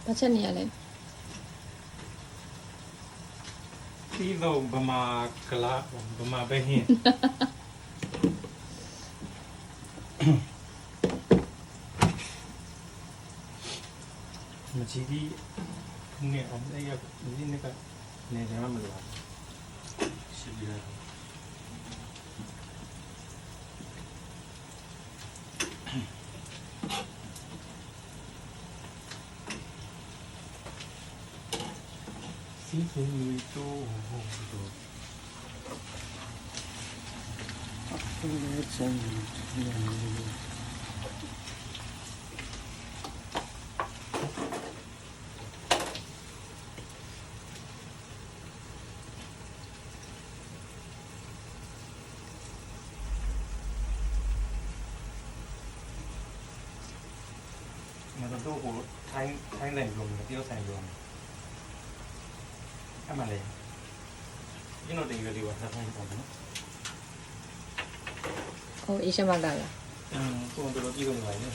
ဘာချက်နေရလဲ ဒီတော့ဗမာကလာဗမာပဲဟင်းမချီဒီနေအောင်အဲ့ရဒီနေ့ကနေကြမှာမလို့ရှိပြီလားစီးစဉ်မီတော့ဟိုတော့အခုလည်းချမ်းနေတယ်มันต้องโหท้ายแหล่งรวมที่เขาใส่รวมถ้ามาเลยยิ่งเราตีกันดีกว่าถ้าท้ายก่อนนะ ဟိုအေးရှမလာလား ตัวเราตีกันไหวเนี่ย